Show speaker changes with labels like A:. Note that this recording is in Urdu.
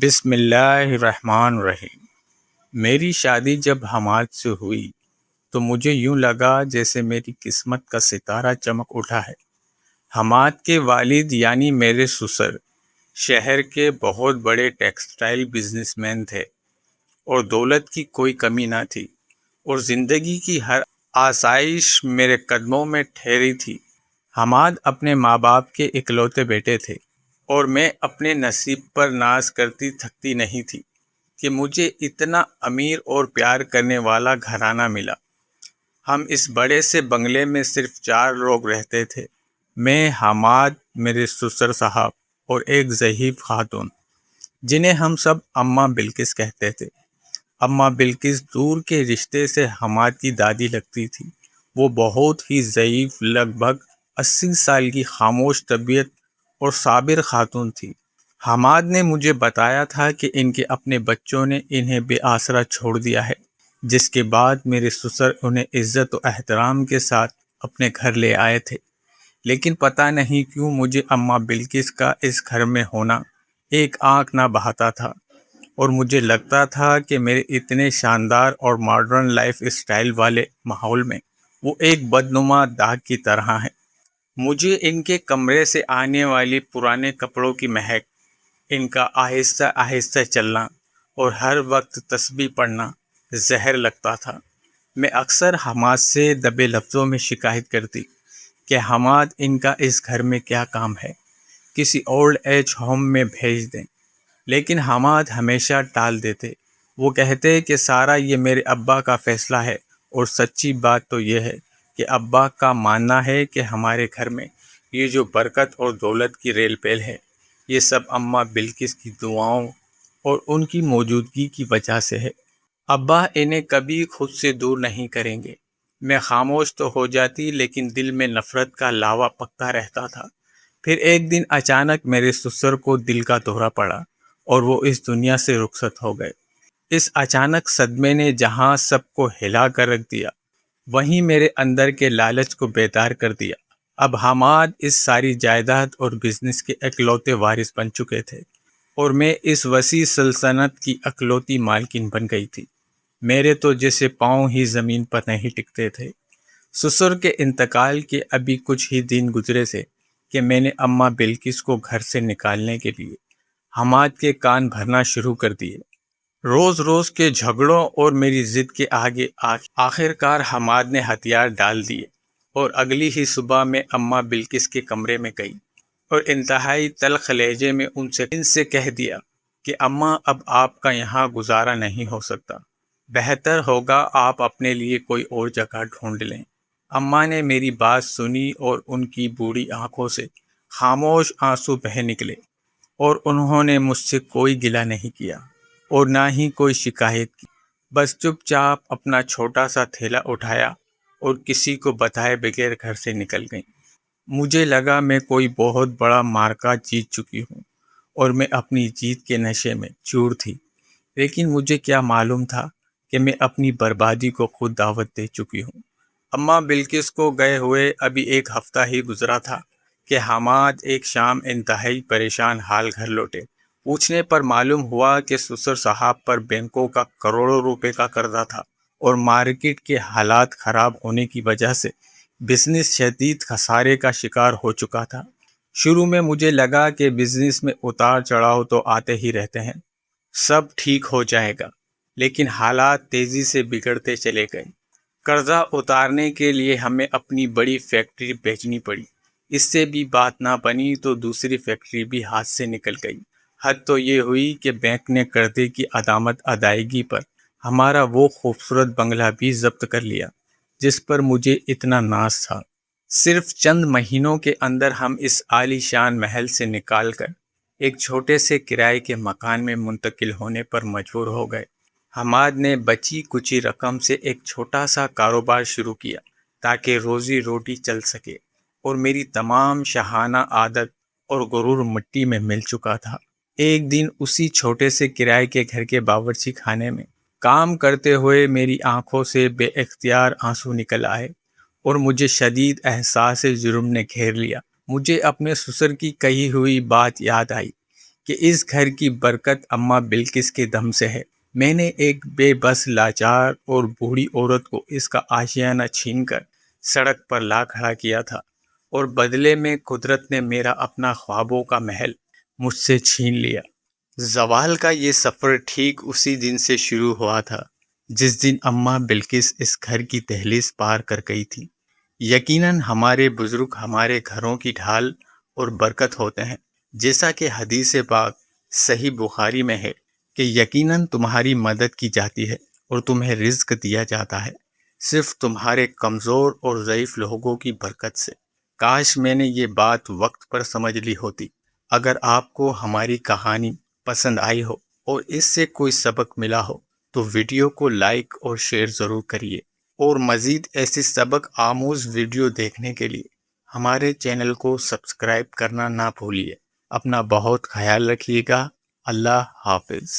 A: بسم اللہ الرحمن الرحیم۔ میری شادی جب حماد سے ہوئی تو مجھے یوں لگا جیسے میری قسمت کا ستارہ چمک اٹھا ہے۔ حماد کے والد یعنی میرے سسر شہر کے بہت بڑے ٹیکسٹائل بزنس مین تھے اور دولت کی کوئی کمی نہ تھی، اور زندگی کی ہر آسائش میرے قدموں میں ٹھہری تھی۔ حماد اپنے ماں باپ کے اکلوتے بیٹے تھے، اور میں اپنے نصیب پر ناز کرتی تھکتی نہیں تھی کہ مجھے اتنا امیر اور پیار کرنے والا گھرانہ ملا۔ ہم اس بڑے سے بنگلے میں صرف 4 لوگ رہتے تھے، میں، حماد، میرے سسر صاحب اور ایک ضعیف خاتون جنہیں ہم سب اماں بلقیس کہتے تھے۔ اماں بلقیس دور کے رشتے سے حماد کی دادی لگتی تھی۔ وہ بہت ہی ضعیف، لگ بھگ 80 سال کی خاموش طبیعت اور صابر خاتون تھی۔ حماد نے مجھے بتایا تھا کہ ان کے اپنے بچوں نے انہیں بے آسرا چھوڑ دیا ہے، جس کے بعد میرے سسر انہیں عزت و احترام کے ساتھ اپنے گھر لے آئے تھے۔ لیکن پتہ نہیں کیوں مجھے اماں بلقیس کا اس گھر میں ہونا ایک آنکھ نہ بہاتا تھا، اور مجھے لگتا تھا کہ میرے اتنے شاندار اور ماڈرن لائف اسٹائل والے ماحول میں وہ ایک بدنما داغ کی طرح ہیں۔ مجھے ان کے کمرے سے آنے والی پرانے کپڑوں کی مہک، ان کا آہستہ آہستہ چلنا اور ہر وقت تسبیح پڑھنا زہر لگتا تھا۔ میں اکثر حماد سے دبے لفظوں میں شکایت کرتی کہ حماد، ان کا اس گھر میں کیا کام ہے، کسی اولڈ ایج ہوم میں بھیج دیں، لیکن حماد ہمیشہ ٹال دیتے۔ وہ کہتے کہ سارا یہ میرے ابا کا فیصلہ ہے، اور سچی بات تو یہ ہے کہ ابا کا ماننا ہے کہ ہمارے گھر میں یہ جو برکت اور دولت کی ریل پیل ہے، یہ سب اماں بلقیس کی دعاؤں اور ان کی موجودگی کی وجہ سے ہے۔ ابا انہیں کبھی خود سے دور نہیں کریں گے۔ میں خاموش تو ہو جاتی، لیکن دل میں نفرت کا لاوا پکتا رہتا تھا۔ پھر ایک دن اچانک میرے سسر کو دل کا دورہ پڑا اور وہ اس دنیا سے رخصت ہو گئے۔ اس اچانک صدمے نے جہاں سب کو ہلا کر رکھ دیا، وہیں میرے اندر کے لالچ کو بیدار کر دیا۔ اب حماد اس ساری جائیداد اور بزنس کے اکلوتے وارث بن چکے تھے، اور میں اس وسیع سلطنت کی اکلوتی مالکن بن گئی تھی۔ میرے تو جیسے پاؤں ہی زمین پر نہیں ٹکتے تھے۔ سسر کے انتقال کے ابھی کچھ ہی دن گزرے سے کہ میں نے اماں بلقیس کو گھر سے نکالنے کے لیے حماد کے کان بھرنا شروع کر دیے۔ روز روز کے جھگڑوں اور میری ضد کے آگے آخر کار حماد نے ہتھیار ڈال دیے، اور اگلی ہی صبح میں اماں بلقیس کے کمرے میں گئی اور انتہائی تلخ لہجے میں ان سے کہہ دیا کہ اماں، اب آپ کا یہاں گزارا نہیں ہو سکتا، بہتر ہوگا آپ اپنے لیے کوئی اور جگہ ڈھونڈ لیں۔ اماں نے میری بات سنی اور ان کی بوڑھی آنکھوں سے خاموش آنسو بہہ نکلے، اور انہوں نے مجھ سے کوئی گلہ نہیں کیا اور نہ ہی کوئی شکایت کی۔ بس چپ چاپ اپنا چھوٹا سا تھیلا اٹھایا اور کسی کو بتائے بغیر گھر سے نکل گئیں۔ مجھے لگا میں کوئی بہت بڑا معرکہ جیت چکی ہوں، اور میں اپنی جیت کے نشے میں چور تھی، لیکن مجھے کیا معلوم تھا کہ میں اپنی بربادی کو خود دعوت دے چکی ہوں۔ اماں بلقیس کو گئے ہوئے ابھی ایک ہفتہ ہی گزرا تھا کہ حماد ایک شام انتہائی پریشان حال گھر لوٹے۔ پوچھنے پر معلوم ہوا کہ سسر صاحب پر بینکوں کا کروڑوں روپے کا قرضہ تھا، اور مارکیٹ کے حالات خراب ہونے کی وجہ سے بزنس شدید خسارے کا شکار ہو چکا تھا۔ شروع میں مجھے لگا کہ بزنس میں اتار چڑھاؤ تو آتے ہی رہتے ہیں، سب ٹھیک ہو جائے گا، لیکن حالات تیزی سے بگڑتے چلے گئے۔ قرضہ اتارنے کے لیے ہمیں اپنی بڑی فیکٹری بیچنی پڑی۔ اس سے بھی بات نہ بنی تو دوسری فیکٹری بھی ہاتھ سے نکل گئی۔ حد تو یہ ہوئی کہ بینک نے قرضے کی علامت ادائیگی پر ہمارا وہ خوبصورت بنگلہ بھی ضبط کر لیا جس پر مجھے اتنا ناز تھا۔ صرف چند مہینوں کے اندر ہم اس عالی شان محل سے نکال کر ایک چھوٹے سے کرائے کے مکان میں منتقل ہونے پر مجبور ہو گئے۔ حماد نے بچی کچی رقم سے ایک چھوٹا سا کاروبار شروع کیا تاکہ روزی روٹی چل سکے، اور میری تمام شاہانہ عادت اور غرور مٹی میں مل چکا تھا۔ ایک دن اسی چھوٹے سے کرائے کے گھر کے باورچی خانے میں کام کرتے ہوئے میری آنکھوں سے بے اختیار آنسو نکل آئے، اور مجھے شدید احساس جرم نے گھیر لیا۔ مجھے اپنے سسر کی کہی ہوئی بات یاد آئی کہ اس گھر کی برکت اماں بلقیس کے دم سے ہے۔ میں نے ایک بے بس لاچار اور بوڑھی عورت کو اس کا آشیانہ چھین کر سڑک پر لا کھڑا کیا تھا، اور بدلے میں قدرت نے میرا اپنا خوابوں کا محل مجھ سے چھین لیا۔ زوال کا یہ سفر ٹھیک اسی دن سے شروع ہوا تھا جس دن اماں بلقیس اس گھر کی دہلیز پار کر گئی تھی۔ یقیناً ہمارے بزرگ ہمارے گھروں کی ڈھال اور برکت ہوتے ہیں، جیسا کہ حدیث پاک صحیح بخاری میں ہے کہ یقیناً تمہاری مدد کی جاتی ہے اور تمہیں رزق دیا جاتا ہے، صرف تمہارے کمزور اور ضعیف لوگوں کی برکت سے۔ کاش میں نے یہ بات وقت پر سمجھ لی ہوتی۔ اگر آپ کو ہماری کہانی پسند آئی ہو اور اس سے کوئی سبق ملا ہو تو ویڈیو کو لائک اور شیئر ضرور کریے، اور مزید ایسی سبق آموز ویڈیو دیکھنے کے لیے ہمارے چینل کو سبسکرائب کرنا نہ بھولیے۔ اپنا بہت خیال رکھیے گا۔ اللہ حافظ۔